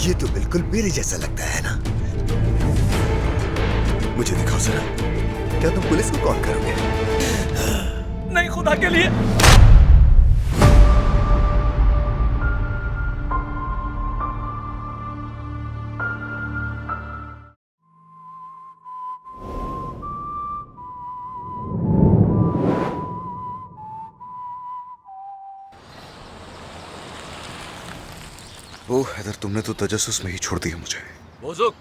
ये तो बिल्कुल मेरे जैसा लगता है ना। मुझे दिखाओ जरा, क्या तुम पुलिस को कॉल करोगे? नहीं, खुदा के लिए। ओ हैदर, तुमने तो तजस्सुस में ही छोड़ दिया मुझे। बुजुर्ग,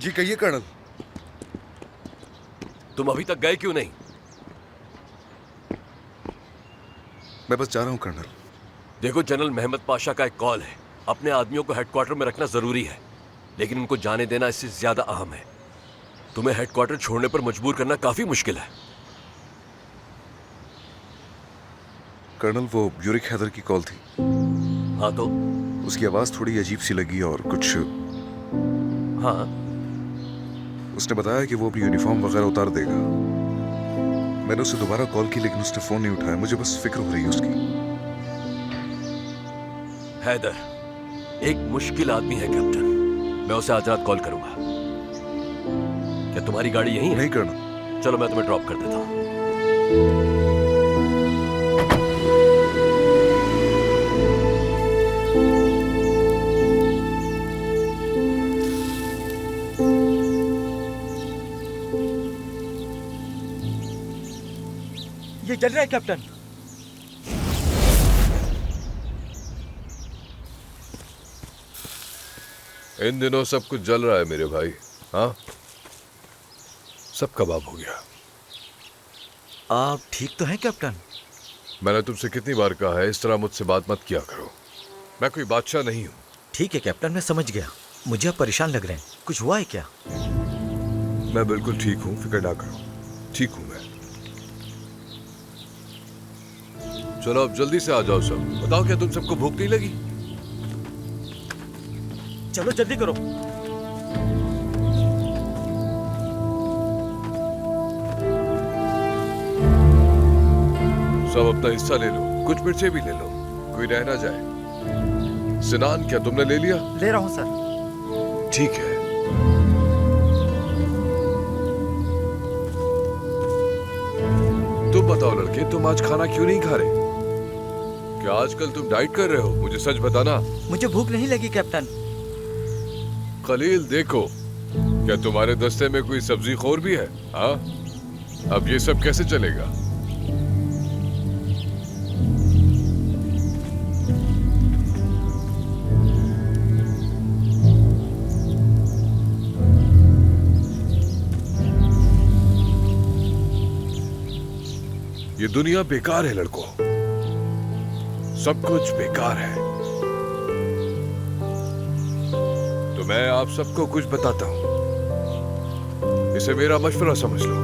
जी कहिए कर्नल। तुम अभी तक गए क्यों नहीं? मैं बस जा रहा हूँ कर्नल। देखो, जनरल महमद पाशा का एक कॉल है। अपने आदमियों को हेडक्वार्टर में रखना जरूरी है, लेकिन उनको जाने देना इससे ज्यादा अहम है। तुम्हें हेडक्वार्टर छोड़ने पर मजबूर करना काफी मुश्किल है। कर्नल, वो यूरिक हैदर की कॉल थी। हाँ तो? उसकी आवाज थोड़ी अजीब सी लगी और कुछ। हाँ, उसने बताया कि वो अपनी यूनिफॉर्म वगैरह उतार देगा। मैंने उसे दोबारा कॉल की, लेकिन उसने फोन नहीं उठाया। मुझे बस फिक्र हो रही है उसकी। हैदर एक मुश्किल आदमी है कैप्टन। मैं उसे आज रात कॉल करूंगा। क्या तुम्हारी गाड़ी यहीं है? नहीं कर्नल। चलो, मैं तुम्हें ड्रॉप कर देता हूं। ये जल रहा है कैप्टन। इन दिनों सब कुछ जल रहा है मेरे भाई। हाँ, सब कबाब हो गया। आप ठीक तो हैं कैप्टन? मैंने तुमसे कितनी बार कहा है, इस तरह मुझसे बात मत किया करो। मैं कोई बादशाह नहीं हूं। ठीक है कैप्टन, मैं समझ गया। मुझे आप परेशान लग रहे हैं। कुछ हुआ है क्या? मैं बिल्कुल ठीक हूं, फिक्र ना करो। ठीक हूं मैं। चलो अब जल्दी से आ जाओ सब। बताओ, क्या तुम सबको भूख नहीं लगी? चलो जल्दी करो। सब अपना हिस्सा ले लो। कुछ मिर्चे भी ले लो, कोई रह ना जाए। सिनान, क्या तुमने ले लिया? ले रहा हूं सर। ठीक है। तुम बताओ लड़के, तुम आज खाना क्यों नहीं खा रहे? क्या आजकल तुम डाइट कर रहे हो? मुझे सच बताना। मुझे भूख नहीं लगी कैप्टन। खलील, देखो, क्या तुम्हारे दस्ते में कोई सब्जी खोर भी है? हाँ, अब ये सब कैसे चलेगा? ये दुनिया बेकार है लड़कों, सब कुछ बेकार है। तो मैं आप सबको कुछ बताता हूं, इसे मेरा मशवरा समझ लो।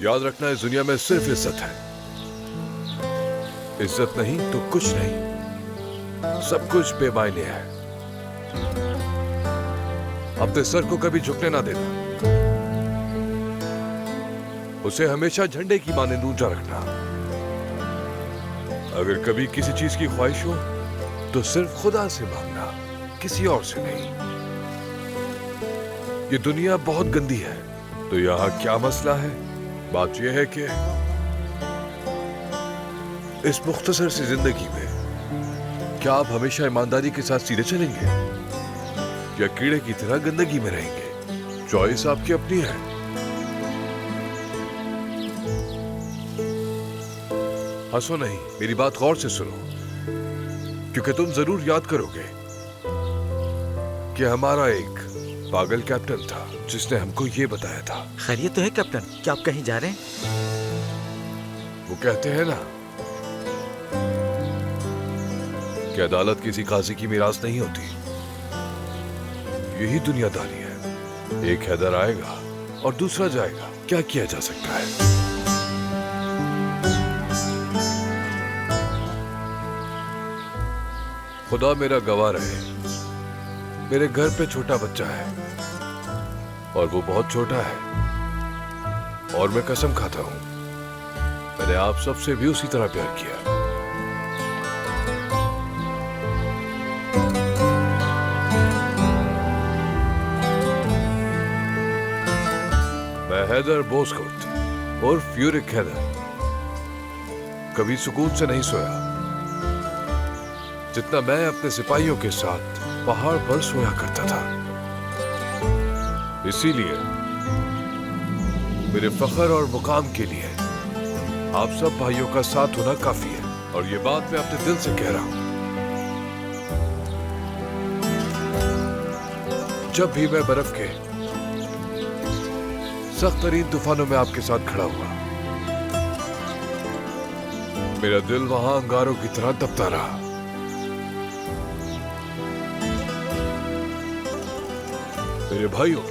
याद रखना, इस दुनिया में सिर्फ इज्जत है। इज्जत नहीं तो कुछ नहीं, सब कुछ बेमायने है। अपने सर को कभी झुकने ना देना, उसे हमेशा झंडे की माने ऊंचा रखना। अगर कभी किसी चीज की ख्वाहिश हो तो सिर्फ खुदा से मांगना, किसी और से नहीं। ये दुनिया बहुत गंदी है। तो यहां क्या मसला है? बात यह है कि इस मुख्तसर सी जिंदगी में क्या आप हमेशा ईमानदारी के साथ सीधे चलेंगे या कीड़े की तरह गंदगी में रहेंगे? चॉइस आपकी अपनी है। हंसो नहीं, मेरी बात गौर से सुनो, क्योंकि तुम जरूर याद करोगे कि हमारा एक पागल कैप्टन था जिसने हमको ये बताया था। खैरियत तो है कैप्टन? क्या आप कहीं जा रहे हैं? वो कहते हैं ना कि अदालत किसी काजी की मिरास नहीं होती। यही दुनियादारी है। एक हैदर आएगा और दूसरा जाएगा। क्या किया जा सकता है? खुदा मेरा गवाह रहे, मेरे घर पे छोटा बच्चा है और वो बहुत छोटा है। और मैं कसम खाता हूं, मैंने आप सबसे भी उसी तरह प्यार किया। हैदर बोस्कुर्ट और फ्यूरिक हैदर कभी सुकून से नहीं सोया जितना मैं अपने सिपाहियों के साथ पहाड़ पर सोया करता था। इसीलिए मेरे फख्र और मुकाम के लिए आप सब भाइयों का साथ होना काफी है, और ये बात मैं अपने दिल से कह रहा हूं। जब भी मैं बर्फ के सख्त तरीन तूफानों में आपके साथ खड़ा हुआ, मेरा दिल वहां अंगारों की तरह तपता रहा। मेरे भाइयों,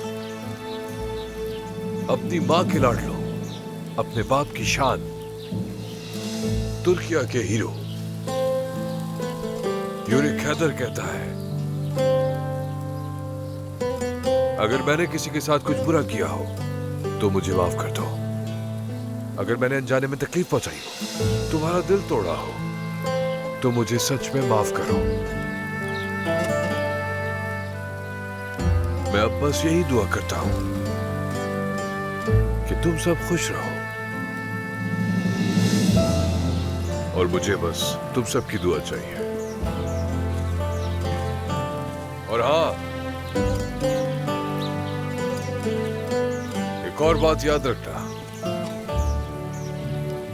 अपनी मां के लाडलो, अपने बाप की शान, तुर्किया के हीरो यूरिक हैदर कहता है, अगर मैंने किसी के साथ कुछ बुरा किया हो तो मुझे माफ कर दो। अगर मैंने अनजाने में तकलीफ पहुंचाई हो, तुम्हारा दिल तोड़ा हो, तो मुझे सच में माफ करो। मैं अब बस यही दुआ करता हूं कि तुम सब खुश रहो, और मुझे बस तुम सबकी दुआ चाहिए। और हाँ, एक और बात याद रखना,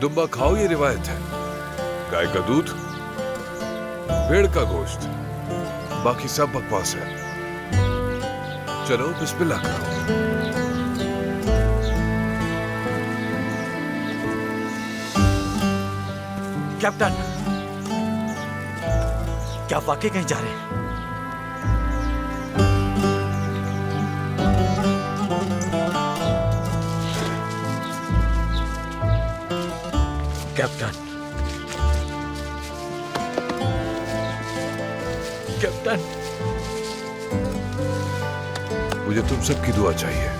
दुम्बा खाओ ये रिवायत है, गाय का दूध, भेड़ का गोश्त, बाकी सब बकवास है। चलो बिस्मिल्लाह करो। कैप्टन, क्या आप वाकई कहीं जा रहे हैं? कैप्टन, कैप्टन, मुझे तुम सबकी दुआ चाहिए।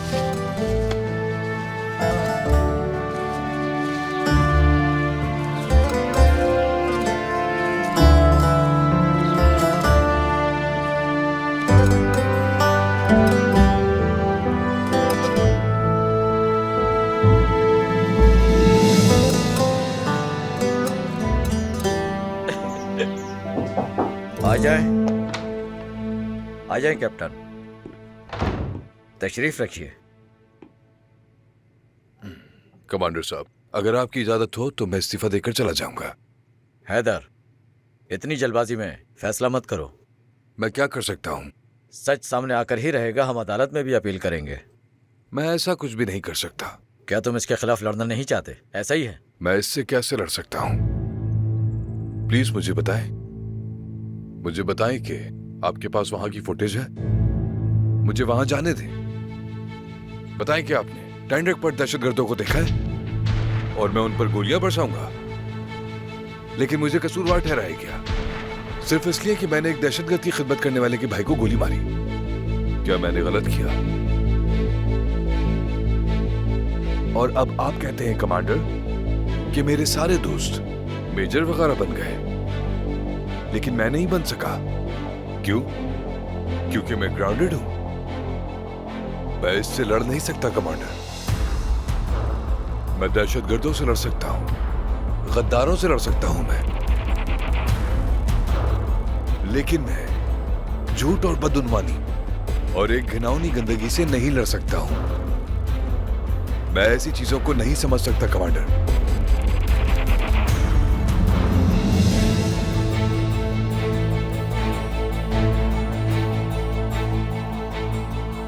आ जाए कैप्टन, तशरीफ रखिए। कमांडर साहब, अगर आपकी इजाजत हो तो मैं इस्तीफा देकर चला जाऊंगा। हैदर, इतनी जल्दबाजी में फैसला मत करो। मैं क्या कर सकता हूं? सच सामने आकर ही रहेगा, हम अदालत में भी अपील करेंगे। मैं ऐसा कुछ भी नहीं कर सकता। क्या तुम इसके खिलाफ लड़ना नहीं चाहते? ऐसा ही है। मैं इससे कैसे लड़ सकता हूं? प्लीज मुझे बताएं। मुझे बताएं कि आपके पास वहां की फुटेज है। मुझे वहां जाने दें। बताएं कि आपने टैंडक पर दहशतगर्दों को देखा है और मैं उन पर गोलियां बरसाऊंगा, लेकिन मुझे कसूरवार ठहराया गया सिर्फ इसलिए कि मैंने एक दहशतगर्द की खिदमत करने वाले के भाई को गोली मारी। क्या मैंने गलत किया? और अब आप कहते हैं कमांडर कि मेरे सारे दोस्त मेजर वगैरह बन गए, लेकिन मैं नहीं बन सका। क्यों? क्योंकि मैं ग्राउंडेड हूं। मैं इससे लड़ नहीं सकता कमांडर। मैं दहशतगर्दों से लड़ सकता हूं, गद्दारों से लड़ सकता हूं मैं, लेकिन मैं झूठ और बदउनवानी और एक घिनौनी गंदगी से नहीं लड़ सकता हूं। मैं ऐसी चीजों को नहीं समझ सकता कमांडर।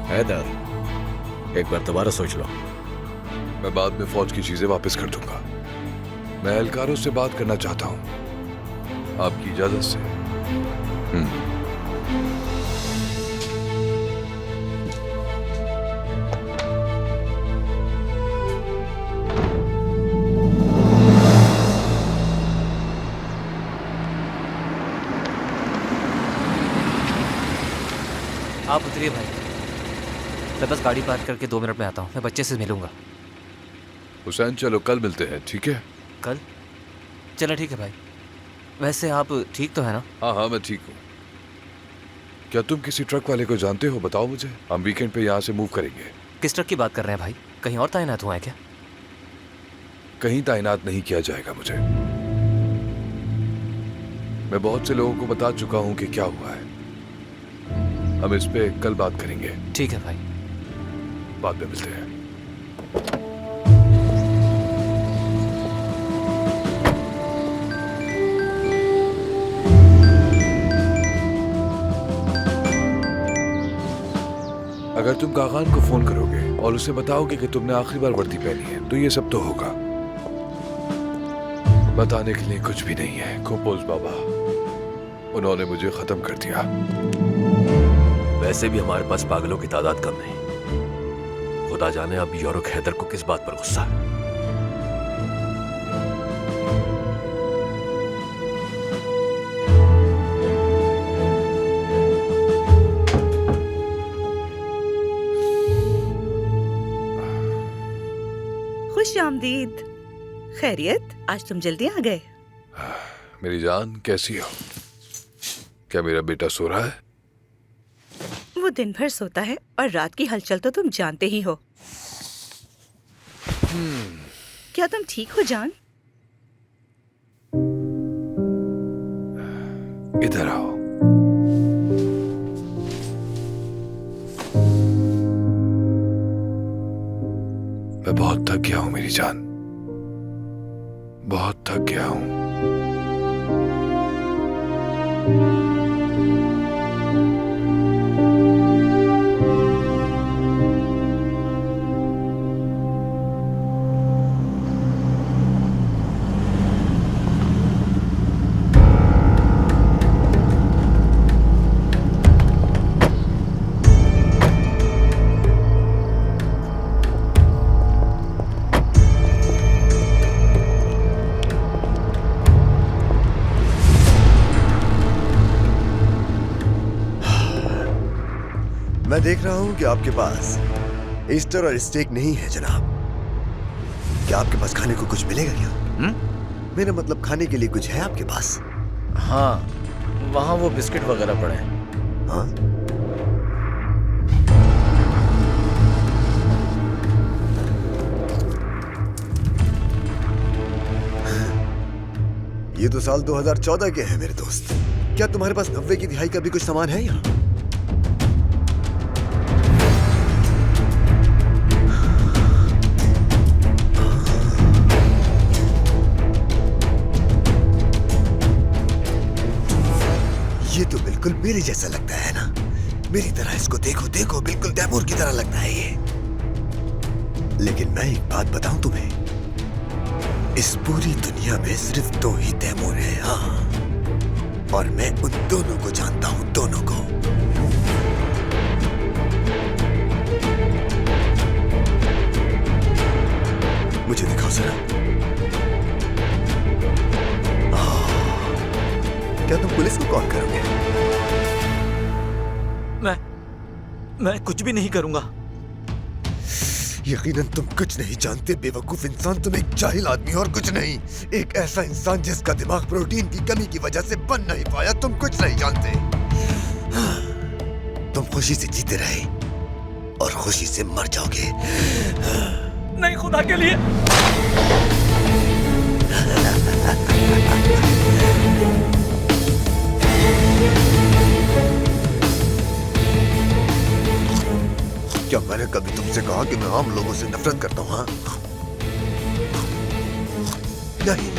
हैदर, एक बार दोबारा सोच लो। मैं बाद में फौज की चीजें वापस कर दूंगा। मैं एहलकारों से बात करना चाहता हूं, आपकी इजाजत से। आप उतरिए भाई, मैं बस गाड़ी पार्क करके 2 मिनट में आता हूँ। मैं बच्चे से मिलूंगा। हुसैन, चलो कल मिलते हैं, ठीक है? कल? चलो ठीक है भाई। वैसे आप ठीक तो है ना? हाँ हाँ, मैं ठीक हूँ। क्या तुम किसी ट्रक वाले को जानते हो? बताओ मुझे, हम वीकेंड पे यहाँ से मूव करेंगे। किस ट्रक की बात कर रहे हैं भाई? कहीं और तैनात हुआ है क्या? कहीं तैनात नहीं किया जाएगा मुझे। मैं बहुत से लोगों को बता चुका हूं कि क्या हुआ है। हम इस पे कल बात करेंगे। ठीक है भाई। बाद में मिलते हैं। अगर तुम कागान को फोन करोगे और उसे बताओगे कि तुमने आखिरी बार वर्दी पहनी है तो ये सब तो होगा। बताने के लिए कुछ भी नहीं है। खोपोज बाबा, उन्होंने मुझे खत्म कर दिया। वैसे भी हमारे पास पागलों की तादाद कम नहीं। खुदा जाने अब योरक हैदर को किस बात पर गुस्सा है। खुश आमदीद। खैरियत, आज तुम जल्दी आ गए। मेरी जान, कैसी हो? क्या मेरा बेटा सो रहा है? वो दिन भर सोता है और रात की हलचल तो तुम जानते ही हो। क्या तुम ठीक हो जान? इधर आओ। मैं बहुत थक गया हूं मेरी जान, बहुत थक गया हूं। मैं देख रहा हूं कि आपके पास ईस्टर और स्टेक नहीं है जनाब। क्या आपके पास खाने को कुछ मिलेगा क्या? मेरा मतलब खाने के लिए कुछ है आपके पास? हाँ, वहाँ वो बिस्किट वगैरह पड़े हैं। हाँ? ये तो साल 2014 के हैं मेरे दोस्त। क्या तुम्हारे पास 90 की दिहाई का भी कुछ सामान है यहाँ? ये तो बिल्कुल मेरे जैसा लगता है ना। मेरी तरह इसको देखो देखो, बिल्कुल तैमूर की तरह लगता है ये। लेकिन मैं एक बात बताऊं तुम्हें, इस पूरी दुनिया में सिर्फ 2 ही तैमूर हैं। हाँ, और मैं उन दोनों को जानता हूं, दोनों को। मुझे दिखाओ जरा। क्या तुम पुलिस को कॉल करोगे? मैं कुछ भी नहीं करूंगा। यकीनन तुम कुछ नहीं जानते बेवकूफ इंसान। तुम एक जाहिल आदमी और कुछ नहीं। एक ऐसा इंसान जिसका दिमाग प्रोटीन की कमी की वजह से बन नहीं पाया। तुम कुछ नहीं जानते। तुम खुशी से जीते रहे और खुशी से मर जाओगे। नहीं, खुदा के लिए। क्या मैंने कभी तुमसे कहा कि मैं आम लोगों से नफरत करता हूं? हाँ? नहीं।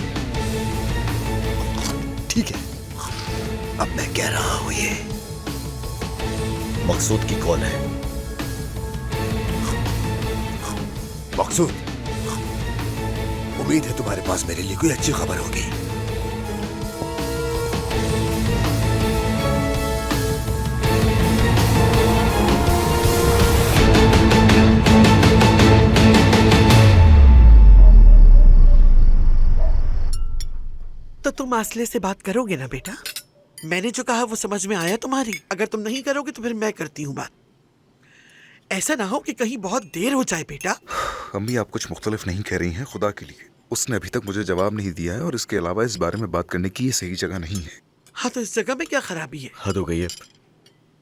ठीक है, अब मैं कह रहा हूं ये मकसूद की कॉल है। मकसूद, उम्मीद है तुम्हारे पास मेरे लिए कोई अच्छी खबर होगी। तो तुम आसले से बात करोगे ना बेटा? मैंने जो कहा वो समझ में आया तुम्हारी? अगर तुम नहीं करोगे तो फिर मैं करती हूँ बात। ऐसा ना हो कि कहीं बहुत देर हो जाए बेटा। अम्मी, आप कुछ मुख्तलिफ नहीं कह रही हैं। खुदा के लिए, उसने अभी तक मुझे जवाब नहीं दिया है और इसके अलावा इस बारे में बात करने की ये सही जगह नहीं है। हाँ, तो इस जगह में क्या खराबी है? हद हो गई है।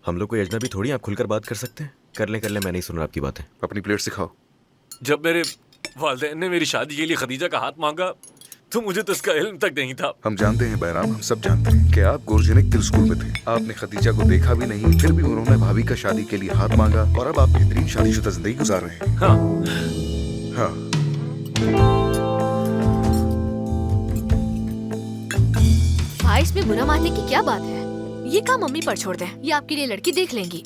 हम लोग कोई अजनबी थोड़ी, आप खुलकर बात कर सकते हैं। कर ले मैं नहीं सुन रहा आपकी बातें। अपनी प्लेट सिखाओ। जब मेरे वालिदैन ने मेरी शादी के लिए खदीजा का हाथ मांगा तो मुझे तो इसका इल्म तक नहीं था। हम जानते हैं बहराम, हम सब जानते हैं कि आप गोरजेनिक दिल स्कूल में थे। आपने खदीजा को देखा भी नहीं, फिर भी उन्होंने भाभी का शादी के लिए हाथ मांगा और अब आप बेहतरीन शादीशुदा जिंदगी गुजार रहे हैं। हाँ हाँ, भाई इसमें बुरा मानने की क्या बात है? ये काम मम्मी पर छोड़ दें, ये आपके लिए लड़की देख लेंगी।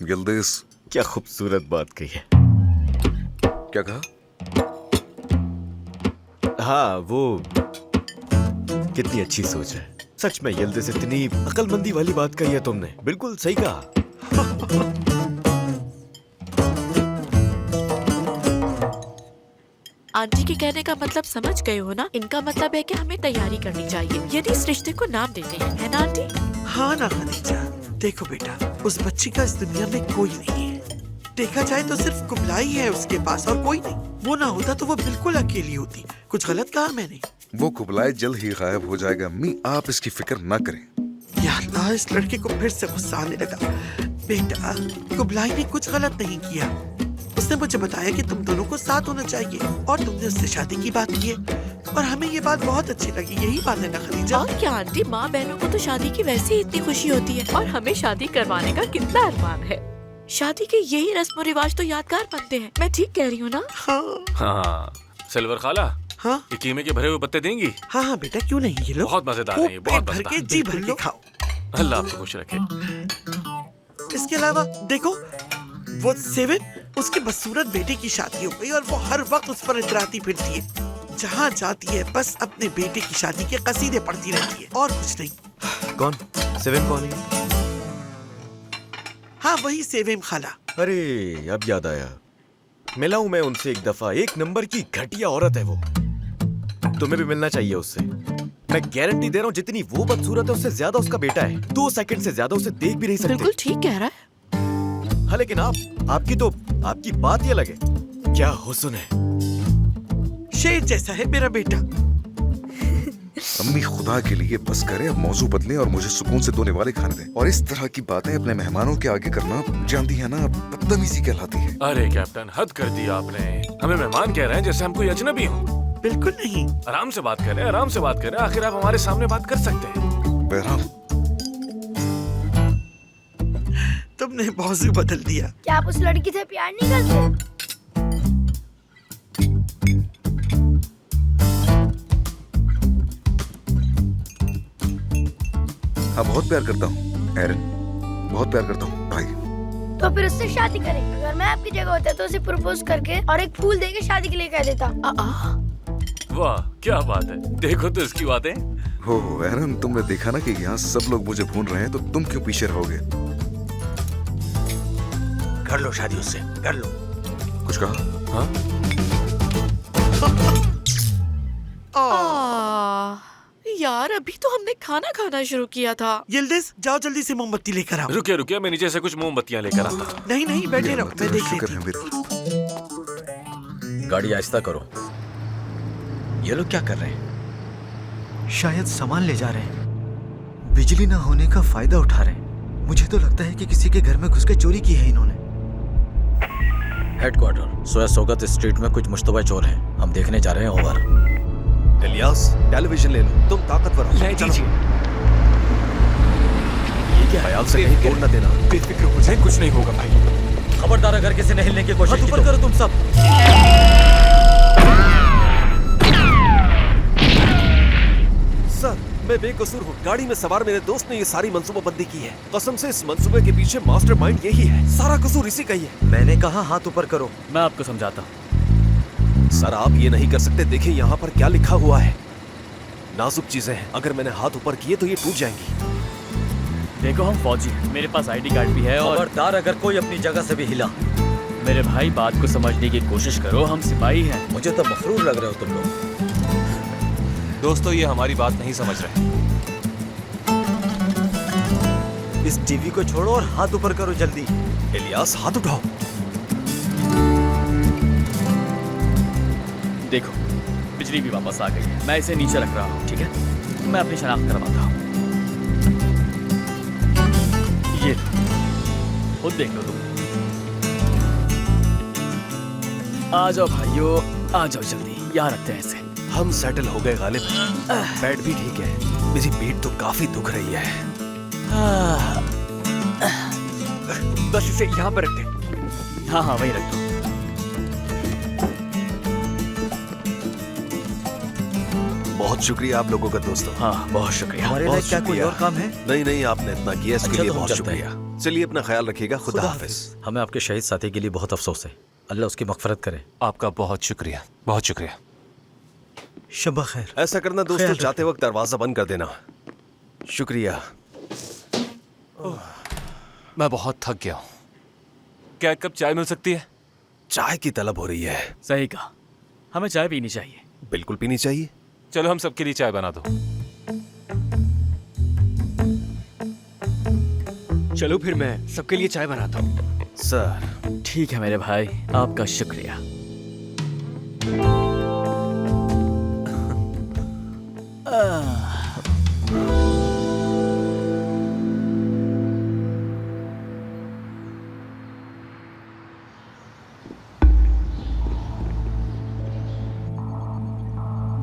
गिल्दिस, क्या खूबसूरत बात कही है। क्या कहा? हाँ, वो कितनी अच्छी सोच है। सच में यिल्दिज, इतनी अक्लमंदी वाली बात कही है तुमने। बिल्कुल सही कहा। आंटी के कहने का मतलब समझ गए हो ना? इनका मतलब है कि हमें तैयारी करनी चाहिए यदि इस रिश्ते को नाम देते हैं, है ना आंटी? हाँ ना खदीजा, देखो बेटा, उस बच्ची का इस दुनिया में कोई नहीं है। देखा जाए तो सिर्फ कुबलाई है उसके पास और कोई नहीं। वो ना होता तो वो बिल्कुल अकेली होती। कुछ गलत कहा मैंने? वो कुबलाई जल्द ही गायब हो जाएगा अम्मी, आप इसकी फिक्र ना करें। या अल्लाह, इस लड़के को फिर से गुस्सा आने लगा। बेटा, कुबलाई ने कुछ गलत नहीं किया। उसने मुझे बताया कि तुम दोनों को साथ होना चाहिए और तुमने उससे शादी की बात की है और हमें ये बात बहुत अच्छी लगी। यही बात है ना खदीजा? और क्या आंटी, माँ बहनों को तो शादी की वैसे ही इतनी खुशी होती है और हमें शादी करवाने का कितना अरमान है। शादी के यही रस्म और रिवाज तो यादगार बनते हैं। मैं ठीक कह रही हूँ ना? हाँ सिल्वर खाला, हाँ ये कीमे के भरे हुए पत्ते देंगी? हाँ हाँ बेटा, क्यों नहीं, ये लो। बहुत मजेदार है ये, बहुत भर के मजेदार। जी भर के खाओ। अल्लाह आपको खुश रखे। इसके अलावा देखो, वो सेवन, उसके बदसूरत बेटे की शादी हो गई और वो हर वक्त उस पर इतराती फिरती है। जहाँ जाती है बस अपने बेटे की शादी के कसीदे पढ़ती रहती है और कुछ नहीं। कौन? सेवन कौन है? हाँ, वही सेवेम खाला। अरे, अब याद आया, मिला हूं मैं उनसे एक दफा। एक नंबर की घटिया औरत है वो। तुम्हें भी मिलना चाहिए उससे। मैं गारंटी दे रहा हूँ, जितनी वो बदसूरत है उससे ज्यादा उसका बेटा है। 2 सेकंड से ज्यादा उसे देख भी नहीं सकते। बिल्कुल ठीक कह रहा है। हाँ, लेकिन आपकी बात ही अलग है। क्या हुस्न है। शेर जैसा है मेरा बेटा। अम्मी, खुदा के लिए बस करें, अब मौजू बदलें और मुझे सुकून से 2 निवाले खाने दें। और इस तरह की बातें अपने मेहमानों के आगे करना, जानती है ना, बदतमीजी कहलाती है। अरे कैप्टन, हद कर दी आपने। हमें मेहमान कह रहे हैं जैसे हम कोई अजनबी हों। बिल्कुल नहीं। आराम से बात करें, आराम से बात करें। आखिर आप हमारे सामने बात कर सकते हैं। बहराम, तुमने मौजू बदल दिया। क्या आप उस लड़की से प्यार नहीं करते? हाँ, बहुत प्यार करता हूँ एरन, बहुत प्यार करता हूँ भाई। तो फिर उससे शादी करें। अगर मैं आपकी जगह होता तो उसे प्रपोज करके और एक फूल देके शादी के लिए कह देता। वाह, क्या बात है। देखो तो इसकी बातें। हो एरन, तुमने देखा ना कि यहाँ सब लोग मुझे भूल रहे हैं, तो तुम क्यों पीछे रहोगे? कर लो शादी उससे, कर लो। कुछ कहा? हाँ? यार, अभी तो हमने खाना खाना शुरू किया था। यिल्दिज, जाओ जल्दी से मोमबत्ती लेकर आओ। रुकिए रुकिए, मैं नीचे से कुछ मोमबत्तियां लेकर आता हूँ। नहीं नहीं, बैठे रहो, मैं देख लेती हूँ। गाड़ी आहिस्ता करो। ये लोग क्या कर रहे हैं? शायद सामान ले जा रहे हैं। बिजली ना होने का फायदा उठा रहे हैं। मुझे तो लगता है कि किसी के घर में घुस के चोरी की है इन्होंने। हेडक्वार्टर, सोया सोगत स्ट्रीट में कुछ मुश्तबा चोर हैं। हम देखने जा रहे हैं। ओवर। इलियास, टेलीविजन ले लो, तुम ताकतवर हो। दीजिए। ये क्या? ख्याल से कहीं तोड़ न देना। बेफिक्र हो जाए, कुछ नहीं होगा भाई। खबरदार, अगर किसी ने हिलने की कोशिश की तो करो तुम सब। सर, मैं बेकसूर हूँ। गाड़ी में सवार मेरे दोस्त ने ये सारी मंसूबाबंदी की है। कसम से इस मंसूबे के पीछे मास्टरमाइंड यही है। सारा कसूर इसी का ही है। मैंने कहा हाथ ऊपर करो। मैं आपको समझाता हूँ। सर, आप ये नहीं कर सकते। देखिए यहाँ पर क्या लिखा हुआ है। नाजुक चीजें हैं, अगर मैंने हाथ ऊपर किए तो ये टूट जाएंगी। देखो, हम फौजी हैं, मेरे पास आईडी कार्ड भी है। और खबरदार, अगर कोई अपनी जगह से भी हिला। मेरे भाई, बात को समझने की कोशिश करो, हम सिपाही हैं। मुझे तो मफरूर लग रहे हो तुम लोग। दोस्तों, ये हमारी बात नहीं समझ रहे। इस टीवी को छोड़ो और हाथ ऊपर करो जल्दी। इलियास, हाथ उठाओ। देखो, बिजली भी वापस आ गई है। मैं इसे नीचे रख रहा हूँ, ठीक है? मैं अपनी शनाख्त करवाता हूँ। ये खुद देख लो तुम। आ जाओ भाइयों, आ जाओ जल्दी, यहाँ रखते हैं इसे। हम सेटल हो गए गालिब। बेड भी ठीक है, मेरी पीठ तो काफी दुख रही है। बस इसे यहाँ पर रख दे। हाँ हाँ, वही रख दो। बहुत शुक्रिया आप लोगों का दोस्तों। हाँ, बहुत शुक्रिया। हमारे लिए क्या कोई और काम है? नहीं, आपने इतना किया, इसके अच्छा, लिए तो हम बहुत चलते हैं। शुक्रिया। चलिए अपना ख्याल रखिएगा। खुदा हाफिज। हमें आपके शहीद साथी के लिए बहुत अफसोस है। अल्लाह उसकी मगफरत करे। आपका बहुत शुक्रिया, बहुत शुक्रिया। शब्बा खैर। ऐसा करना दोस्तों, जाते वक्त दरवाजा बंद कर देना। शुक्रिया। मैं बहुत थक गया हूँ। क्या एक कप चाय मिल सकती है? चाय की तलब हो रही है। सही कहा, हमें चाय पीनी चाहिए। बिल्कुल पीनी चाहिए। चलो हम सबके लिए चाय बना दो। चलो फिर मैं सबके लिए चाय बनाता हूँ। सर। ठीक है मेरे भाई, आपका शुक्रिया।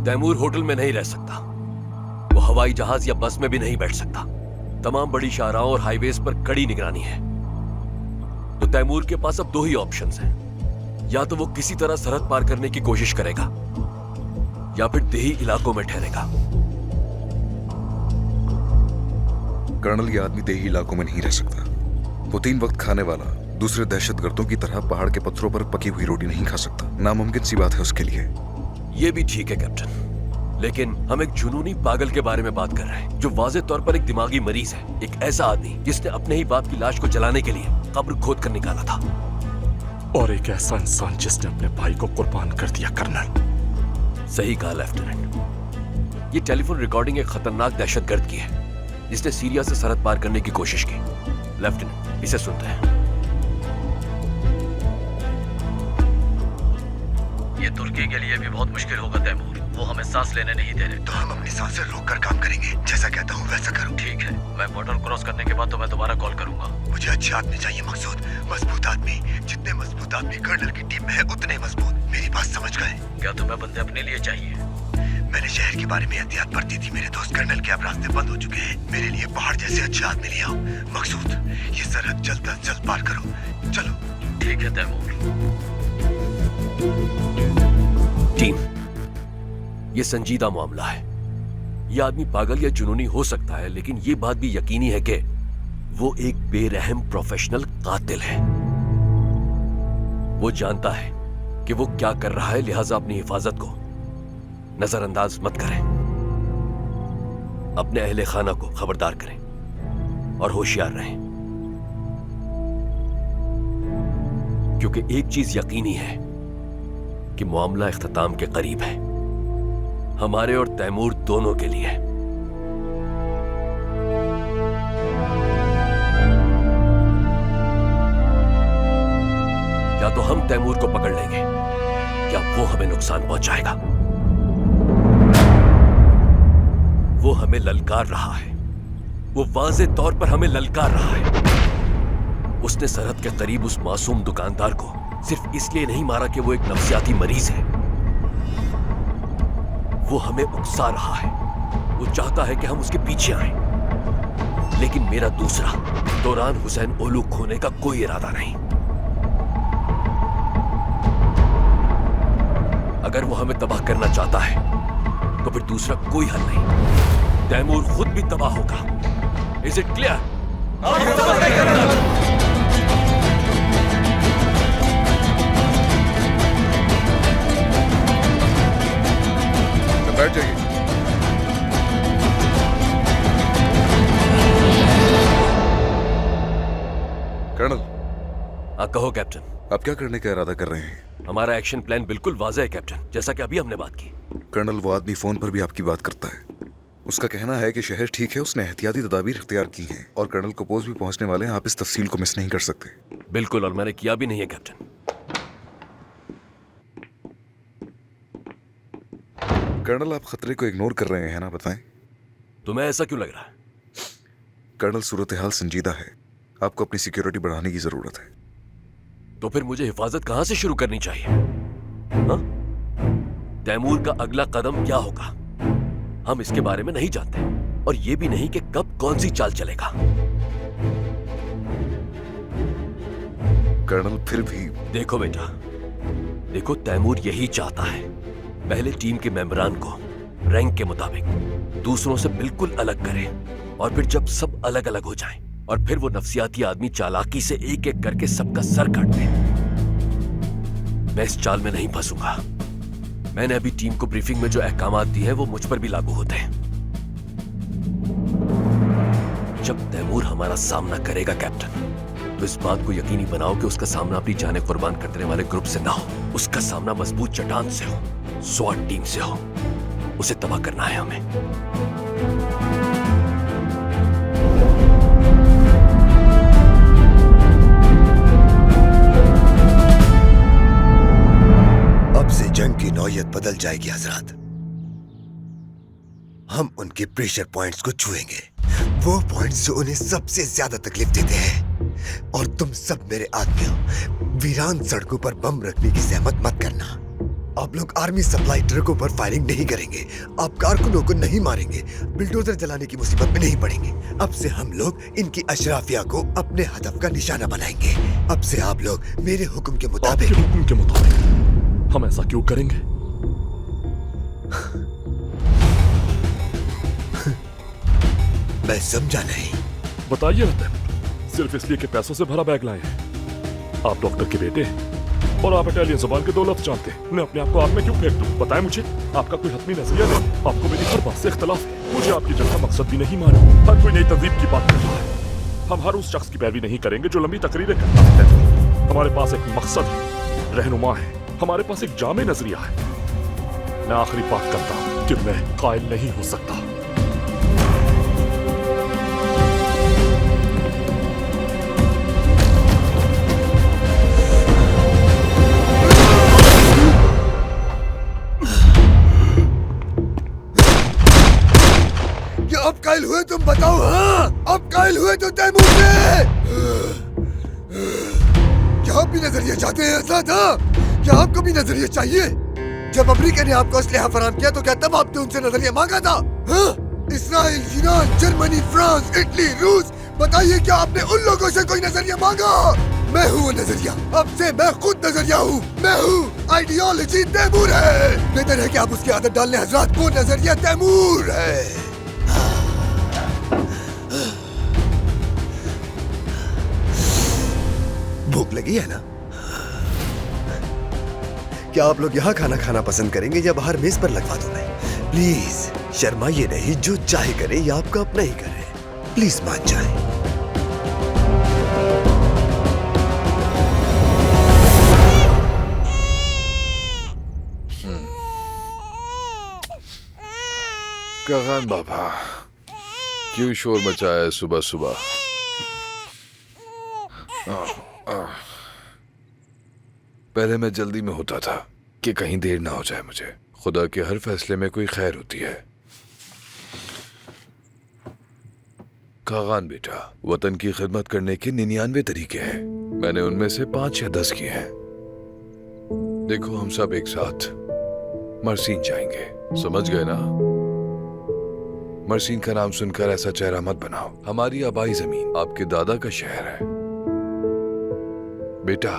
तैमूर होटल में नहीं रह सकता। वो हवाई जहाज या बस में भी नहीं बैठ सकता। तमाम बड़ी शाहराहों और हाईवेज पर कड़ी निगरानी है। तो तैमूर के पास अब दो ही ऑप्शंस हैं। या तो वो किसी तरह सरहद पार करने की कोशिश करेगा या फिर देही इलाकों में ठहरेगा। कर्नल, ये आदमी देही इलाकों में नहीं रह सकता। वो 3 वक्त खाने वाला दूसरे दहशतगर्दों की तरह पहाड़ के पत्थरों पर पकी हुई रोटी नहीं खा सकता। नामुमकिन सी बात है उसके लिए। ये भी ठीक है कैप्टन, लेकिन हम एक जुनूनी पागल के बारे में बात कर रहे हैं जो वाज़े तौर पर एक दिमागी मरीज है। एक ऐसा आदमी जिसने अपने ही बाप की लाश को जलाने के लिए कब्र खोद कर निकाला था। और एक ऐसा इंसान जिसने अपने भाई को कुर्बान कर दिया। कर्नल, सही कहा लेफ्टिनेंट। ये टेलीफोन रिकॉर्डिंग एक खतरनाक दहशतगर्द की है जिसने सीरिया से सरहद पार करने की कोशिश की। लेफ्टिनेंट, इसे सुनते हैं। ये तुर्की के लिए भी बहुत मुश्किल होगा तैमूर। वो हमें सांस लेने नहीं दे रहे। तो हम अपनी सांसें रोककर काम करेंगे। जैसा कहता हूँ वैसा करो। ठीक है, मैं बॉर्डर क्रॉस करने के बाद तो मैं दोबारा कॉल करूंगा। मुझे अच्छे आदमी चाहिए मकसूद, मजबूत आदमी। जितने मजबूत आदमी कर्नल की टीम में है उतने मजबूत। मेरी बात समझ गए? क्या तुम्हें बंदे अपने लिए चाहिए? मैंने शहर के बारे में एहतियात बरती थी। मेरे दोस्त कर्नल के अब रास्ते बंद हो चुके हैं। मेरे लिए पहाड़ जैसे अच्छे आदमी ले आओ। मकसूद, ये सरहद जल्द अज जल्द पार करो। चलो। ठीक है तैमूर। टीम, ये संजीदा मामला है। यह आदमी पागल या जुनूनी हो सकता है, लेकिन यह बात भी यकीनी है कि वो एक बेरहम प्रोफेशनल कातिल है। वो जानता है कि वो क्या कर रहा है, लिहाजा अपनी हिफाजत को नजरअंदाज मत करें। अपने अहले खाना को खबरदार करें और होशियार रहें, क्योंकि एक चीज यकीनी है कि मामला इख्तिताम के करीब है, हमारे और तैमूर दोनों के लिए। या तो हम तैमूर को पकड़ लेंगे या वो हमें नुकसान पहुंचाएगा। वो हमें ललकार रहा है, वो वाज़े तौर पर हमें ललकार रहा है। उसने सरहद के करीब उस मासूम दुकानदार को सिर्फ इसलिए नहीं मारा कि वो एक नफ्सियाती मरीज है। वो हमें उकसा रहा है। वो चाहता है कि हम उसके पीछे आएं। लेकिन मेरा दूसरा दौरान हुसैन ओलू खोने का कोई इरादा नहीं। अगर वो हमें तबाह करना चाहता है तो फिर दूसरा कोई हल नहीं। तैमूर खुद भी तबाह होगा। Is it clear? बैठ जाइए। कर्नल। कहो कैप्टन। आप क्या करने का इरादा कर रहे हैं? हमारा एक्शन प्लान बिल्कुल वाज़ेह है कैप्टन, जैसा कि अभी हमने बात की। कर्नल, वो आदमी फोन पर भी आपकी बात करता है। उसका कहना है कि शहर ठीक है, उसने एहतियाती तदाबीर इख्तियार की हैं और कर्नल को पोस्ट भी पहुंचने वाले हैं। आप इस तफसील को मिस नहीं कर सकते। बिल्कुल, और मैंने किया भी नहीं है कैप्टन। कर्नल, आप खतरे को इग्नोर कर रहे हैं ना, बताएं। तुम्हें ऐसा क्यों लग रहा है? कर्नल, सूरत हाल संजीदा है। आपको अपनी सिक्योरिटी बढ़ाने की जरूरत है। तो फिर मुझे हिफाजत कहां से शुरू करनी चाहिए? हाँ? तैमूर का अगला कदम क्या होगा हम इसके बारे में नहीं जानते, और ये भी नहीं कि कब कौन सी चाल चलेगा। कर्नल फिर भी देखो बेटा, देखो तैमूर यही चाहता है, पहले टीम के मेंबरान को रैंक के मुताबिक दूसरों से बिल्कुल अलग करे, और फिर जब सब अलग अलग हो जाएं, और फिर वो नफसियाती आदमी चालाकी से एक एक करके सबका सर काट दे। मैं इस चाल में नहीं फंसूंगा। मैंने अभी टीम को ब्रीफिंग में जो अहकामात दिए हैं वो मुझ पर भी लागू होते हैं। जब तैमूर हमारा सामना करेगा कैप्टन, तो इस बात को यकीनी बनाओ कि उसका सामना अपनी जानें कुर्बान कर देने वाले ग्रुप से ना हो, उसका सामना मजबूत चट्टान से हो, स्वाट टीम से हो। उसे तबाह करना है हमें। अब से जंग की नौयत बदल जाएगी हजरत। हम उनके प्रेशर पॉइंट्स को छुएंगे, वो पॉइंट्स जो उन्हें सबसे ज्यादा तकलीफ देते हैं। और तुम सब मेरे आदमियों, वीरान सड़कों पर बम रखने की सहमत मत करना। आप लोग आर्मी सप्लाई ट्रकों पर फायरिंग नहीं करेंगे, आप कारकुनों को नहीं मारेंगे, बिल्डोजर जलाने की मुसीबत में नहीं पड़ेंगे। अब से हम लोग इनकी अशराफिया को अपने हदफ का निशाना बनाएंगे। अब से आप लोग मेरे हुक्म के मुताबिक हम ऐसा क्यों करेंगे? मैं समझा नहीं। बताइए ना तैमूर, सिर्फ इसलिए कि पैसों से भरा बैग लाए हैं। आप डॉक्टर के बेटे हैं और आप इटालियन जुबान के 2 लफ्ज जानते हैं। मैं अपने आप को आग में क्यों फेंक दूं? बताएं मुझे, आपका कोई हतमी नजरिया नहीं? आपको मेरी हर बात से इख्तलाफ है। मुझे आपकी जगह मकसद भी नहीं मालूम। हर कोई नई तहजीब की बात कर रहा है। हम हर उस शख्स की पैरवी नहीं करेंगे जो लंबी तकरीरें करता है। हमारे पास एक मकसद है, रहनुमा है, हमारे पास एक जामे नजरिया है। मैं आखिरी बात करता हूँ कि मैं कायल नहीं हो सकता। अब कायल हुए तुम बताओ? हाँ, अब कायल हुए तो तैमूर से। क्या आप भी नजरिया चाहते हैं हजरत? क्या आपको भी नजरिया चाहिए? जब अमेरिका ने आपको असलहा फराम किया तो क्या तब आपने उनसे नजरिया मांगा था? हाँ? Israel, Iran, Germany, France, Italy, रूस, बताइए क्या आपने उन लोगों से कोई नजरिया मांगा? मैं हूँ वो नजरिया। अब से मैं खुद नजरिया हूँ। मैं हूँ आइडियोलॉजी तैमूर है। बेहतर है कि आप उसकी आदत डाल लें हजरत। वो नजरिया तैमूर है। भूख लगी है ना? क्या आप लोग यहाँ खाना खाना पसंद करेंगे या बाहर मेज पर लगवा दूं मैं? प्लीज शर्माइए नहीं, जो चाहे करे या आपका अपना ही करे। प्लीज मान जाए। कागान बाबा, क्यों शोर मचाया सुबह सुबह? पहले मैं जल्दी में होता था कि कहीं देर ना हो जाए मुझे। खुदा के हर फैसले में कोई खैर होती है। कागान बेटा, वतन की खिदमत करने के 99 तरीके हैं। मैंने उनमें से 5 या 10 किए हैं। देखो, हम सब एक साथ मरसीन जाएंगे, समझ गए ना? मरसीन का नाम सुनकर ऐसा चेहरा मत बनाओ। हमारी आबाई जमीन आपके दादा का शहर है बेटा।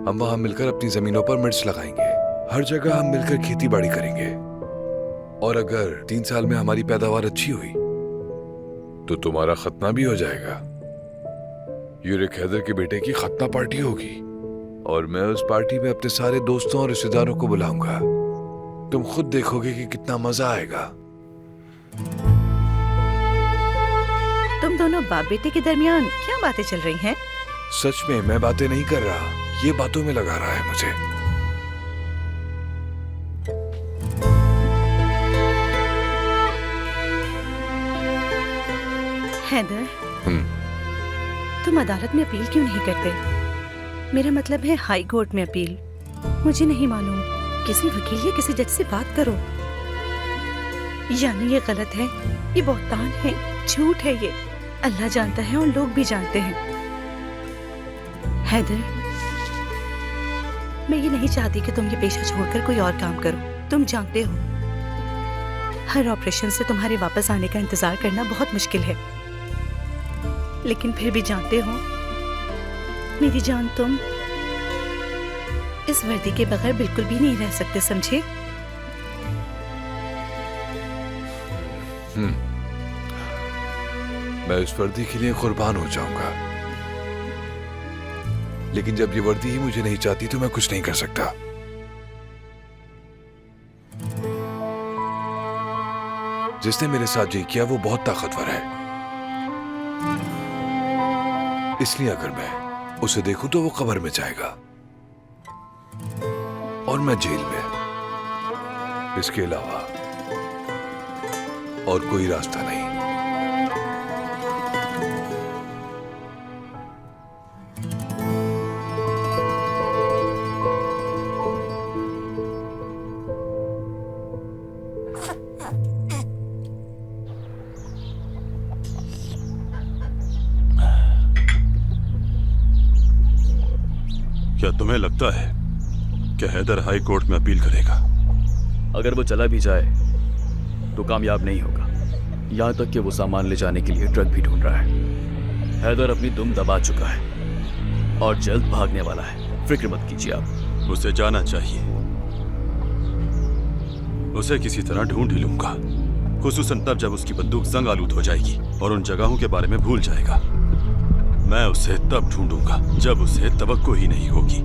हम वहां मिलकर अपनी जमीनों पर मिर्च लगाएंगे। हर जगह हम मिलकर खेती बाड़ी करेंगे। और अगर 3 साल में हमारी पैदावार अच्छी हुई तो तुम्हारा खतना भी हो जाएगा। यूरिक हैदर के बेटे की खतना पार्टी होगी और मैं उस पार्टी में अपने सारे दोस्तों और रिश्तेदारों को बुलाऊंगा। तुम खुद देखोगे कि कितना मजा आएगा। तुम दोनों बाप बेटे के दरमियान क्या बातें चल रही हैं? सच में मैं बातें नहीं कर रहा, ये बातों में लगा रहा है मुझे। हैदर, तुम अदालत में अपील क्यों नहीं करते? मेरा मतलब है हाई कोर्ट में अपील। मुझे नहीं मालूम, किसी वकील या किसी जज से बात करो। यानी ये गलत है, ये बहतान है, झूठ है। ये अल्लाह जानता है और लोग भी जानते हैं। हैदर, मैं ये नहीं चाहती कि तुम ये पेशा छोड़कर कोई और काम करो। तुम जानते हो हर ऑपरेशन से तुम्हारे वापस आने का इंतजार करना बहुत मुश्किल है, लेकिन फिर भी जानते हो मेरी जान, तुम इस वर्दी के बगैर बिल्कुल भी नहीं रह सकते, समझे? मैं इस वर्दी के लिए कुर्बान हो जाऊंगा, लेकिन जब ये वर्दी ही मुझे नहीं चाहती तो मैं कुछ नहीं कर सकता। जिसने मेरे साथ ये किया वो बहुत ताकतवर है, इसलिए अगर मैं उसे देखूं तो वो कब्र में जाएगा और मैं जेल में। इसके अलावा और कोई रास्ता नहीं। क्या तुम्हें लगता है कि हैदर हाई कोर्ट में अपील करेगा? अगर वो चला भी जाए तो कामयाब नहीं होगा, यहाँ तक कि वो सामान ले जाने के लिए ट्रक भी ढूंढ रहा है। हैदर अपनी दुम दबा चुका है और जल्द भागने वाला है। फिक्र मत कीजिए आप। उसे जाना चाहिए। उसे किसी तरह ढूंढ ही लूंगा, खुसूसन तब जब उसकी बंदूक जंग आलूद हो जाएगी और उन जगहों के बारे में भूल जाएगा। मैं उसे तब ढूंढूंगा जब उसे तवक्को ही नहीं होगी।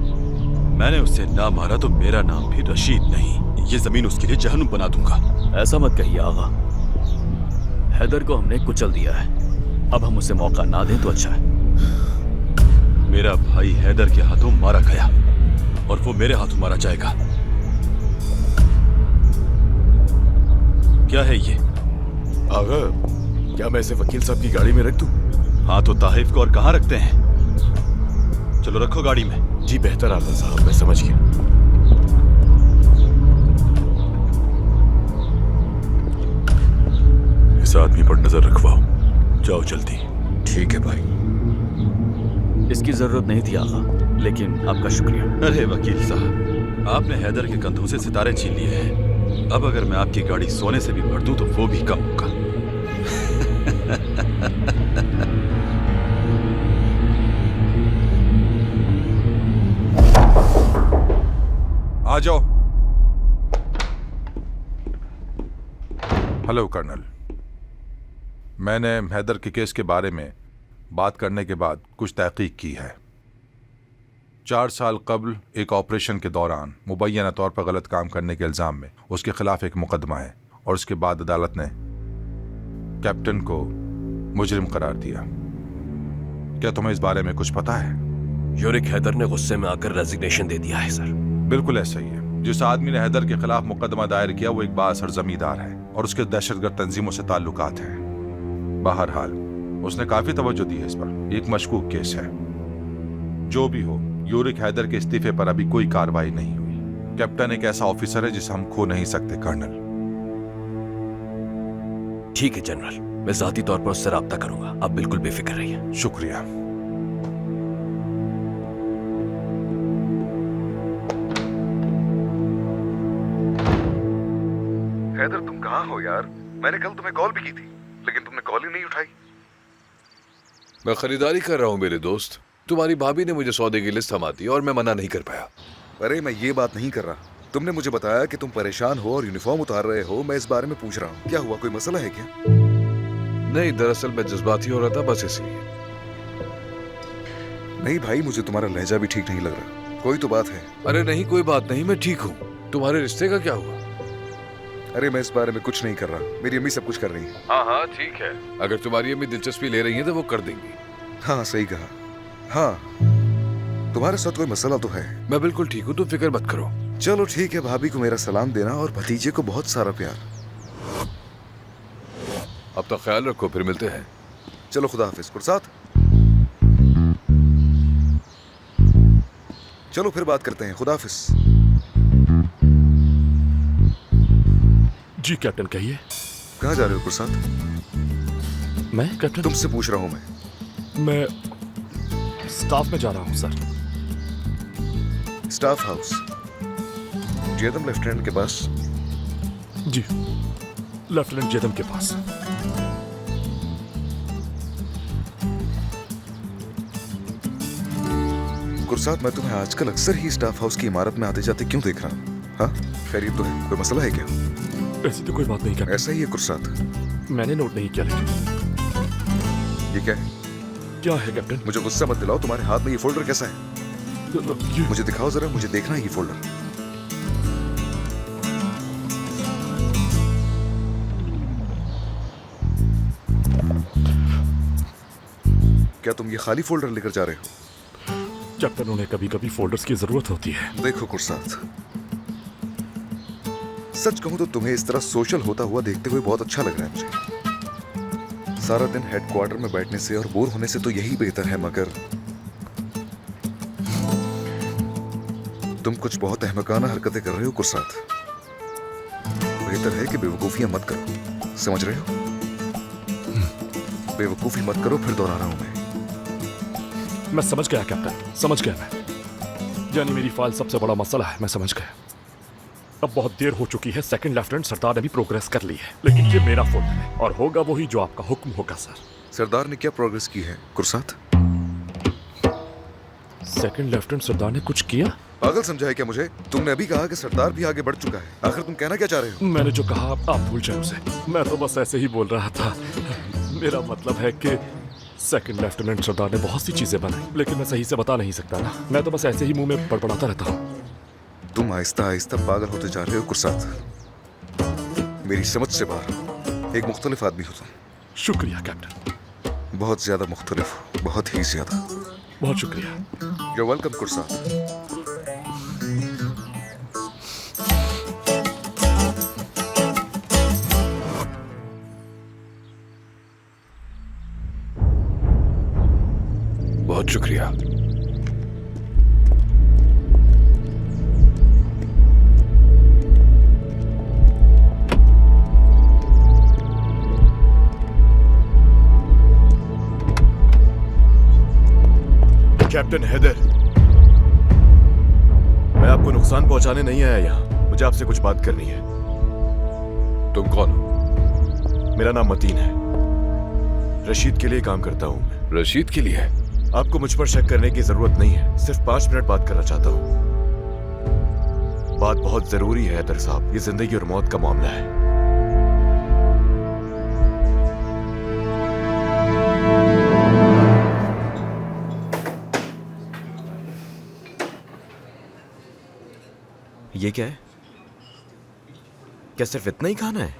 मैंने उसे ना मारा तो मेरा नाम भी रशीद नहीं। ये जमीन उसके लिए जहन्नुम बना दूंगा। ऐसा मत कहिए आगा, हैदर को हमने कुचल दिया है, अब हम उसे मौका ना दें तो अच्छा है। मेरा भाई हैदर के हाथों मारा गया और वो मेरे हाथों मारा जाएगा। क्या है ये? आगा, क्या मैं इसे वकील साहब की गाड़ी में रख दूं? हाँ तो ताहिफ को और कहाँ रखते हैं? चलो रखो गाड़ी में। जी बेहतर आगा साहब, मैं समझ गया। इस आदमी पर नजर रखवाओ, जाओ जल्दी। ठीक है भाई। इसकी जरूरत नहीं थी आगा, लेकिन आपका शुक्रिया। अरे वकील साहब, आपने हैदर के कंधों से सितारे छीन लिए हैं। अब अगर मैं आपकी गाड़ी सोने से भी भर दूं तो वो भी कम होगा। आ जाओ। हेलो कर्नल, मैंने हैदर के केस के बारे में बात करने के बाद कुछ तहकीक की है। 4 साल कबल एक ऑपरेशन के दौरान मुबैना तौर पर गलत काम करने के इल्ज़ाम में उसके खिलाफ एक मुकदमा है और उसके बाद अदालत ने कैप्टन को मुजरिम करार दिया। क्या तुम्हें इस बारे में कुछ पता है? यूरिक हैदर ने गुस्से में आकर रेजिग्नेशन दे दिया है सर। बिल्कुल ऐसा ही है। जिस आदमी ने हैदर के खिलाफ मुकदमा दायर किया वो एक बाअसर जमींदार है और उसके दहशतगर्द तंजीमों से ताल्लुकात हैं। बहरहाल उसने काफी तवज्जो दी है इस पर। एक मशकूक केस है। जो भी हो, यूरिक हैदर के इस्तीफे पर अभी कोई कार्रवाई नहीं हुई। कैप्टन एक ऐसा ऑफिसर है जिसे हम खो नहीं सकते कर्नल। ठीक है जनरल, मैं जाती तौर पर उससे राब्ता करूंगा, आप बिल्कुल बेफिक्र रहिए। शुक्रिया। हैदर, तुम कहाँ हो यार? मैंने कल तुम्हें कॉल भी की थी, लेकिन तुमने कॉल ही नहीं उठाई। मैं खरीदारी कर रहा हूँ मेरे दोस्त। तुम्हारी भाभी ने मुझे सौदे की लिस्ट थमा दी और मैं मना नहीं कर पाया। अरे मैं ये बात नहीं कर रहा। तुमने मुझे बताया कि तुम परेशान हो और यूनिफॉर्म उतार रहे हो। मैं इस बारे में पूछ रहा हूँ, क्या हुआ? कोई मसला है क्या? नहीं, दरअसल मैं जज्बाती हो रहा था, बस इसलिए। नहीं भाई, मुझे तुम्हारा लहजा भी ठीक नहीं लग रहा। कोई तो बात है। अरे नहीं, कोई बात नहीं, मैं ठीक हूँ। तुम्हारे रिश्ते का क्या हुआ? अरे मैं इस बारे में कुछ नहीं कर रहा। मेरी अम्मी सब कुछ कर रही है। हाँ हाँ ठीक है, अगर तुम्हारी अम्मी दिलचस्पी ले रही है तो वो कर देंगी। हाँ सही कहा। हाँ, तुम्हारे साथ कोई मसला तो है? मैं बिल्कुल ठीक हूँ, तुम फिक्र मत करो। चलो ठीक है, भाभी को मेरा सलाम देना और भतीजे को बहुत सारा प्यार। अब तो ख्याल रखो, फिर मिलते हैं। चलो खुदा हाफिज। पुरसाद, चलो फिर बात करते हैं। खुदा हाफिज। जी कैप्टन, कहिए। कहाँ जा रहे हो पुरसाद? मैं कैप्टन? तुमसे पूछ रहा हूँ। मैं स्टाफ में जा रहा हूँ सर। स्टाफ हाउस, जेदम लेफ्टिनेंट के पास। जी, लेफ्टिनेंट जेदम के पास। गुरसात, मैं तुम्हें आजकल अक्सर ही स्टाफ हाउस की इमारत में आते जाते क्यों देख रहा हूँ? हाँ, खैरियत तो है? कोई मसला है क्या? ऐसी तो कोई बात नहीं कैप्टन। ऐसा ही है गुरसात। मैंने नोट नहीं किया लेकिन। ये क्या है? क्या है कैप्टन? मुझे गुस्सा मत दिलाओ। तुम्हारे हाथ में ये फोल्डर कैसा है? मुझे दिखाओ जरा, मुझे देखना है ये फोल्डर। क्या तुम ये खाली फोल्डर लेकर जा रहे हो? कैप्टन, उन्हें कभी कभी फोल्डर्स की जरूरत होती है। देखो गुरसात, सच कहूं तो तुम्हें इस तरह सोशल होता हुआ देखते हुए बहुत अच्छा लग रहा है मुझे। सारा दिन हेडक्वार्टर में बैठने से और बोर होने से तो यही बेहतर है, मगर तुम कुछ बहुत अहमकाना हरकतें कर रहे हो गुरसात। बेहतर है कि बेवकूफियां मत करो, समझ रहे हो? बेवकूफी मत करो, फिर दोहरा रहा हूं मैं समझ गया कैप्टन, समझ गया मैं। यानी मेरी फाइल सबसे बड़ा मसला है, मैं समझ गया। अब बहुत देर हो चुकी है, सेकंड लेफ्टिनेंट सरदार ने भी प्रोग्रेस कर ली है, लेकिन ये मेरा फोल्डर है और होगा वही जो आपका हुक्म होगा सर। सरदार ने क्या प्रोग्रेस की है गुरसात? सेकंड लेफ्टिनेंट सरदार ने कुछ किया? पागल समझा है क्या मुझे? तुमने अभी कहा कि सरदार भी आगे बढ़ चुका है। आखिर तुम कहना क्या चाह रहे हो? मैंने जो कहा आप भूल जाए उसे। मैं तो बस ऐसे ही बोल रहा था। मेरा मतलब है कि सेकंड लेफ्टिनेंट सरदार ने बहुत सी चीजें बनाई, लेकिन मैं सही से बता नहीं सकता ना। मैं तो बस ऐसे ही मुंह में बड़बड़ाता रहता हूँ। तुम आहिस्ता आहिस्ता पागल होते जा रहे हो गुरसात। मेरी समझ से बाहर एक मुख्तलिफ आदमी हो तुम। शुक्रिया कैप्टन। बहुत ज्यादा मुख्तलिफ, बहुत ही ज्यादा। बहुत शुक्रिया। You're welcome गुरसात। बहुत शुक्रिया। कैप्टन हैदर, मैं आपको नुकसान पहुंचाने नहीं आया यहाँ। मुझे आपसे कुछ बात करनी है। तुम कौन हो? मेरा नाम मतीन है। रशीद के लिए काम करता हूँ मैं। रशीद के लिए? आपको मुझ पर शक करने की जरूरत नहीं है। सिर्फ 5 मिनट बात करना चाहता हूँ। बात बहुत जरूरी है हैदर साहब। ये जिंदगी और मौत का मामला है। ये क्या है? क्या सिर्फ इतना ही खाना है?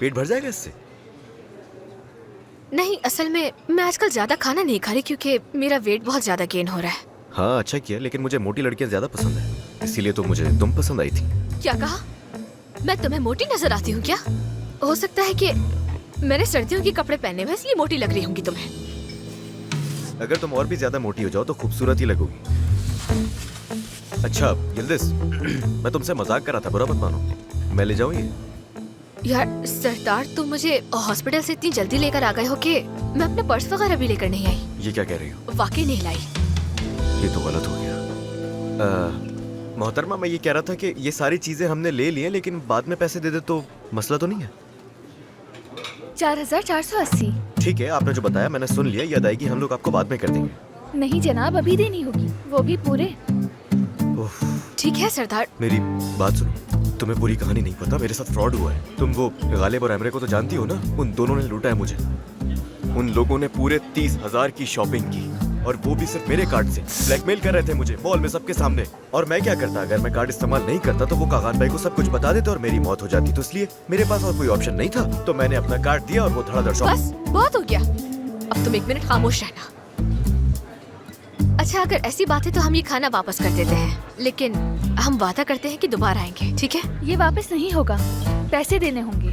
पेट भर जाएगा इससे? नहीं, असल में मैं आजकल ज्यादा खाना नहीं खा रही क्योंकि मेरा वेट बहुत ज्यादा गेन हो रहा है। हाँ, अच्छा किया, लेकिन मुझे मोटी लड़कियां ज्यादा पसंद है, इसीलिए तो मुझे तुम पसंद आई थी। क्या कहा? मैं तुम्हें मोटी नजर आती हूँ क्या? हो सकता है कि मैंने सर्दियों के कपड़े पहने हुए इसलिए मोटी लग रही होंगी तुम्हें। अगर तुम और भी ज्यादा मोटी हो जाओ तो खूबसूरत ही लगोगी। अच्छा यिल्दिज, मैं तुमसे मजाक कर रहा था, बुरा मत मानो। मैं ले जाऊँ ये? यार सरदार, तुम मुझे हॉस्पिटल से इतनी जल्दी लेकर आ गए हो कि मैं अपना पर्स वगैरह भी लेकर नहीं आई। ये क्या कह रही हो? वाकई नहीं लाई। ये तो गलत हो गया। मोहतरमा, मैं ये कह रहा था कि ये सारी चीजें हमने ले ली हैं, लेकिन बाद में पैसे दे दे तो मसला तो नहीं है? 4480। ठीक है, आपने जो बताया मैंने सुन लिया। ये अदायगी हम लोग आपको बाद में कर देंगे। नहीं जनाब, अभी देनी होगी, वो भी पूरे। ठीक है सरदार। मेरी बात सुनो, तुम्हें पूरी कहानी नहीं पता। मेरे साथ फ्रॉड हुआ है। तुम वो गालिब और एमरे को तो जानती हो ना? उन दोनों ने लूटा है मुझे। उन लोगों ने पूरे 30,000 की शॉपिंग की, और वो भी सिर्फ मेरे कार्ड से। ब्लैकमेल कर रहे थे मुझे मॉल में सबके सामने। और मैं क्या करता? अगर मैं कार्ड इस्तेमाल नहीं करता तो वो कागान भाई को सब कुछ बता देते और मेरी मौत हो जाती। तो इसलिए मेरे पास और कोई ऑप्शन नहीं था, तो मैंने अपना कार्ड दिया और वो धड़ाधड़ शॉपिंग। बस बहुत हो गया, अब तुम 1 मिनट खामोश रहना। अच्छा, अगर ऐसी बात है तो हम ये खाना वापस कर देते हैं, लेकिन हम वादा करते हैं कि दोबारा आएंगे, ठीक है? ये वापस नहीं होगा, पैसे देने होंगे।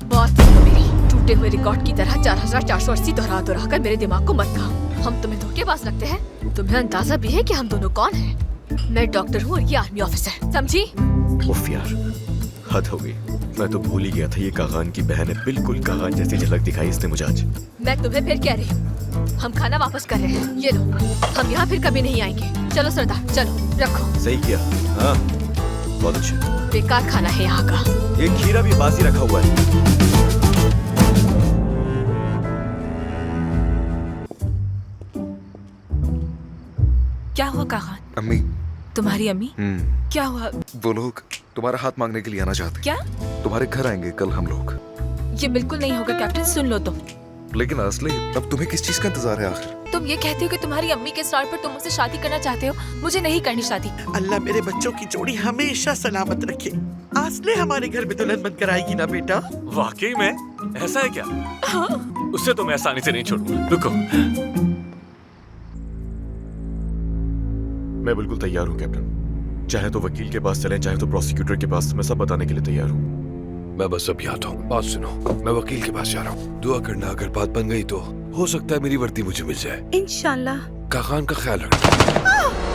बात सुनो मेरी, टूटे हुए रिकॉर्ड की तरह 4480 दोहरा कर मेरे दिमाग को मत खाओ। हम तुम्हें धोखेबाज लगते हैं? तुम्हें अंदाजा भी है कि हम दोनों कौन हैं? मैं डॉक्टर हूँ और ये आर्मी ऑफिसर, समझी? उफ यार, हद हो गई। मैं तो भूल ही गया था ये कागान की बहन है। बिल्कुल कागान जैसी झलक दिखाई इसने मुझे आज। मैं तुम्हें फिर कह रही हूँ, हम खाना वापस कर रहे हैं। ये लो, हम यहाँ फिर कभी नहीं आएंगे। चलो सरदार, चलो रखो। सही किया। हाँ बहुत अच्छा। बेकार खाना है यहाँ का। एक खीरा भी बासी रखा हुआ है। क्या हुआ कागान? अम्मी। तुम्हारी अम्मी? क्या हुआ? वो लोग तुम्हारा हाथ मांगने के लिए आना चाहते। क्या? तुम्हारे घर आएंगे कल हम लोग। ये बिल्कुल नहीं होगा कैप्टन, सुन लो तो। लेकिन असली अब तुम्हें किस चीज का इंतजार है आखिर? तुम ये कहते हो कि तुम्हारी अम्मी के स्टार पर तुम मुझसे शादी करना चाहते हो। मुझे नहीं करनी शादी। अल्लाह मेरे बच्चों की जोड़ी हमेशा सलामत रखे। आसले हमारे घर में दुल्हन बनकर आएगी ना बेटा? वाकई में ऐसा है क्या? हाँ। उससे तो मैं आसानी से नहीं छोड़ूंगा। रुको। मैं बिल्कुल तैयार हूँ कैप्टन। चाहे तो वकील के पास चलें, चाहे तो प्रोसिक्यूटर के पास। मैं सब बताने के लिए तैयार हूँ। मैं बस अभी आता हूँ। बात सुनो, मैं वकील के पास जा रहा हूँ। दुआ करना, अगर बात बन गई तो हो सकता है मेरी वर्दी मुझे मिल जाए। इंशाल्लाह। कागान का ख्याल रखना।